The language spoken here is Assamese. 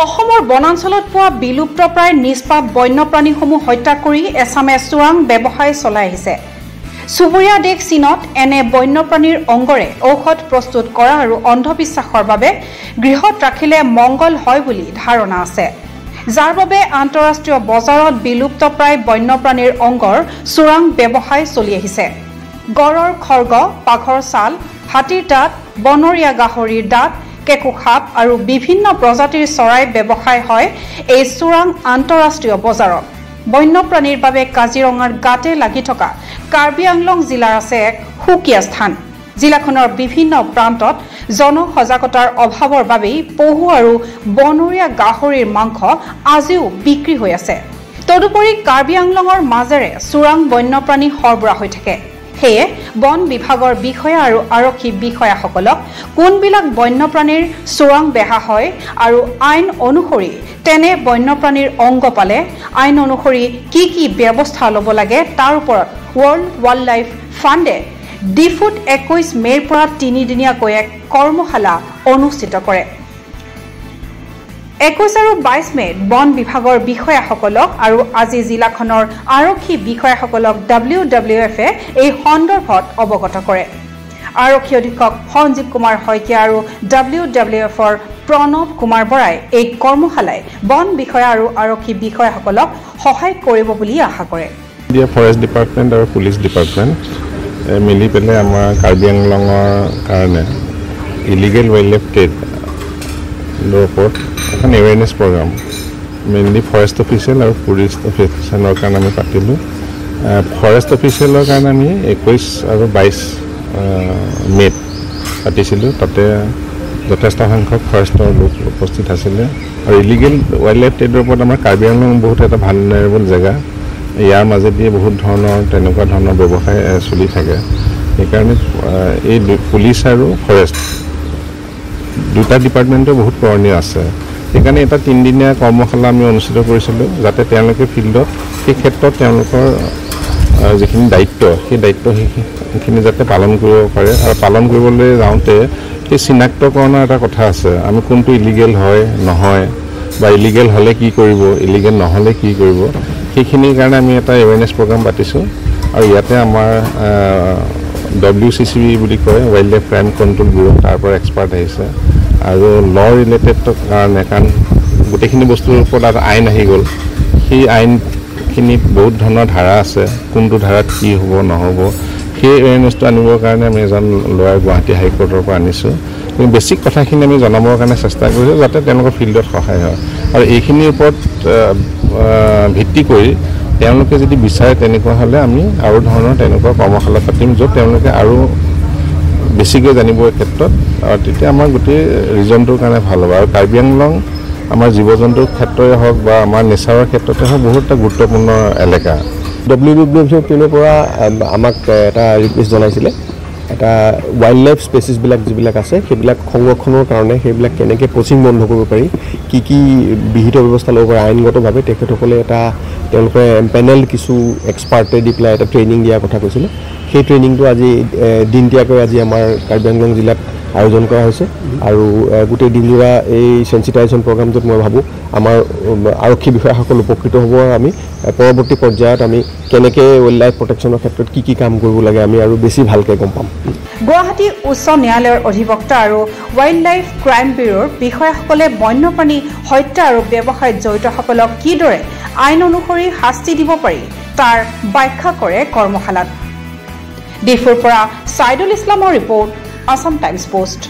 অসমৰ বনাঞ্চলত পোৱা বিলুপ্তপ্ৰায় নিষ্পাপ বন্যপ্ৰাণীসমূহ হত্যা কৰি এছামে চোৰাং ব্যৱসায় চলাই আহিছে। চুবুৰীয়া দেশ চীনত এনে বন্যপ্ৰাণীৰ অংগৰে ঔষধ প্ৰস্তুত কৰা আৰু অন্ধবিশ্বাসৰ বাবে গৃহত ৰাখিলে মংগল হয় বুলি ধাৰণা আছে, যাৰ বাবে আন্তঃৰাষ্ট্ৰীয় বজাৰত বিলুপ্তপ্ৰায় বন্যপ্ৰাণীৰ অংগৰ চোৰাং ব্যৱসায় চলি আহিছে। গড়ৰ খৰ্গ, বাঘৰ ছাল, হাতীৰ দাঁত, বনৰীয়া গাহৰিৰ দাঁত, কেকু সাপ আৰু বিভিন্ন প্ৰজাতিৰ চৰাই ব্যৱসায় হয় এই চোৰাং আন্তঃৰাষ্ট্ৰীয় বজাৰত। বন্যপ্ৰাণীৰ বাবে কাজিৰঙাৰ গাতে লাগি থকা কাৰ্বি আংলং জিলাৰ আছে এক সুকীয়া স্থান। জিলাখনৰ বিভিন্ন প্ৰান্তত জনসজাগতাৰ অভাৱৰ বাবেই পহু আৰু বনৰীয়া গাহৰিৰ মাংস আজিও বিক্ৰী হৈ আছে। তদুপৰি কাৰ্বি আংলঙৰ মাজেৰে চোৰাং বন্যপ্ৰাণী সৰবৰাহ হৈ থাকে। সেয়ে বন বিভাগৰ বিষয়া আৰু আৰক্ষী বিষয়াসকলক কোনবিলাক বন্যপ্ৰাণীৰ চোৰাং বেহা হয় আৰু আইন অনুসৰি তেনে বন্যপ্ৰাণীৰ অংগ পালে আইন অনুসৰি কি কি ব্যৱস্থা ল'ব লাগে তাৰ ওপৰত ৱৰ্ল্ড ৱাইল্ড লাইফ ফাণ্ডে ডিফুত 21 মে'ৰ পৰা 3 দিনীয়াকৈ এক কৰ্মশালা অনুষ্ঠিত কৰে। 21 আৰু 22 মে'ত বন বিভাগৰ বিষয়াসকলক আৰু আজি জিলাখনৰ আৰক্ষী বিষয়াসকলক WWFে এই সন্দৰ্ভত অৱগত কৰে। আৰক্ষী অধীক্ষক সঞ্জীৱ কুমাৰ শইকীয়া আৰু WWFৰ প্ৰণৱ কুমাৰ বৰাই এই কৰ্মশালাই বন বিষয়া আৰু আৰক্ষী বিষয়াসকলক সহায় কৰিব বুলি আশা কৰে। ফৰেষ্ট ডিপাৰ্টমেণ্ট আৰু পুলিচ ডিপাৰ্টমেণ্ট মিলি পেলাই আমাৰ কাৰ্বি আংলঙৰ কাৰণে ইলিগেল ৱাইল্ড লাইফ ট্ৰেড ওপৰত এখন awareness programme mainly forest official আৰু পুলিচ অফিচিয়েলৰ কাৰণে আমি পাতিলোঁ। ফৰেষ্ট অফিচিয়েলৰ কাৰণে আমি 21 আৰু 22 মে'ত পাতিছিলোঁ। তাতে যথেষ্ট সংখ্যক ফৰেষ্টৰ লোক উপস্থিত আছিলে আৰু ইলিগেল ৱাইল্ড লাইফ ট্ৰেডৰ ওপৰত আমাৰ কাৰ্বি আংলং বহুত এটা ভালনেৰেবল জেগা। ইয়াৰ মাজেদি বহুত ধৰণৰ তেনেকুৱা ধৰণৰ ব্যৱসায় চলি থাকে। সেইকাৰণে এই পুলিচ আৰু ফৰেষ্ট দুটা ডিপাৰ্টমেণ্টৰ বহুত কৰণীয় আছে। সেইকাৰণে এটা 3 দিনীয়া কৰ্মশালা আমি অনুষ্ঠিত কৰিছিলোঁ, যাতে তেওঁলোকে ফিল্ডত সেই ক্ষেত্ৰত তেওঁলোকৰ যিখিনি দায়িত্ব সেই দায়িত্ব সেইখিনি যাতে পালন কৰিব পাৰে। আৰু পালন কৰিবলৈ যাওঁতে সেই চিনাক্তকৰণৰ এটা কথা আছে, আমি কোনটো ইলিগেল হয় নহয় বা ইলিগেল হ'লে কি কৰিব, ইলিগেল নহ'লে কি কৰিব, সেইখিনিৰ কাৰণে আমি এটা এৱেৰনেছ প্ৰগ্ৰাম পাতিছোঁ। আৰু ইয়াতে আমাৰ WCCB বুলি কয়, wild life crime control bureau, তাৰ পৰা এক্সপাৰ্ট আহিছে। আৰু ল' ৰিলেটেডৰ কাৰণে, কাৰণ গোটেইখিনি বস্তুৰ ওপৰত এটা আইন আহি গ'ল, সেই আইনখিনিত বহুত ধৰণৰ ধাৰা আছে, কোনটো ধাৰাত কি হ'ব নহ'ব, সেই এৱেৰনেছটো আনিবৰ কাৰণে আমি এজন ল'ৰাই গুৱাহাটী হাইকোৰ্টৰ পৰা আনিছোঁ। কিন্তু বেছিক কথাখিনি আমি জনাবৰ কাৰণে চেষ্টা কৰিছোঁ, যাতে তেওঁলোকৰ ফিল্ডত সহায় হয়। আৰু এইখিনিৰ ওপৰত ভিত্তি কৰি তেওঁলোকে যদি বিচাৰে তেনেকুৱা হ'লে আমি আৰু ধৰণৰ তেনেকুৱা কৰ্মশালা পাতিম, য'ত তেওঁলোকে আৰু বেছিকৈ জানিব এই ক্ষেত্ৰত। আৰু তেতিয়া আমাৰ গোটেই ৰিজনটোৰ কাৰণে ভাল হ'ব। আৰু কাৰ্বি আংলং আমাৰ জীৱ জন্তুৰ ক্ষেত্ৰই হওক বা আমাৰ নেচাৰৰ ক্ষেত্ৰতে হওক বহুত এটা গুৰুত্বপূৰ্ণ এলেকা। WWFৰ পিনৰ পৰা আমাক এটা ৰিকুৱেষ্ট জনাইছিলে, এটা ৱাইল্ড লাইফ স্পেচিছবিলাক যিবিলাক আছে সেইবিলাক সংৰক্ষণৰ কাৰণে সেইবিলাক কেনেকৈ পচিং বন্ধ কৰিব পাৰি, কি কি বিহিত ব্যৱস্থা ল'ব পাৰে আইনগতভাৱে, তেখেতসকলে তেওঁলোকে পেনেল কিছু এক্সপাৰ্টে দি পেলাই এটা ট্ৰেইনিং দিয়াৰ কথা কৈছিলে। সেই ট্ৰেইনিংটো আজি দিনতীয়াকৈ আজি আমাৰ কাৰ্বি আংলং জিলাত আয়োজন কৰা হৈছে। আৰু গোটেই দিনজোৰা এই চেঞ্চিটাইজেশ্যন প্ৰগ্ৰামটোত মই ভাবোঁ আমাৰ আৰক্ষী বিষয়াসকল উপকৃত হ'ব। আৰু আমি পৰৱৰ্তী পৰ্যায়ত আমি কেনেকৈ ৱাইল্ড লাইফ প্ৰটেকশ্যনৰ ক্ষেত্ৰত কি কি কাম কৰিব লাগে আমি আৰু বেছি ভালকৈ গম পাম। গুৱাহাটী উচ্চ ন্যায়ালয়ৰ অধিবক্তা আৰু ৱাইল্ড লাইফ ক্ৰাইম ব্যুৰোৰ বিষয়াসকলে বন্যপ্ৰাণী হত্যা আৰু ব্যৱসায়ত জড়িতসকলক কিদৰে আইন অনুসৰি শাস্তি দিব পাৰি তাৰ ব্যাখ্যা কৰে কৰ্মশালাত। ডিফুৰ পৰা ছাইদুল ইছলামৰ ৰিপৰ্ট, আছাম টাইমছ পোষ্ট।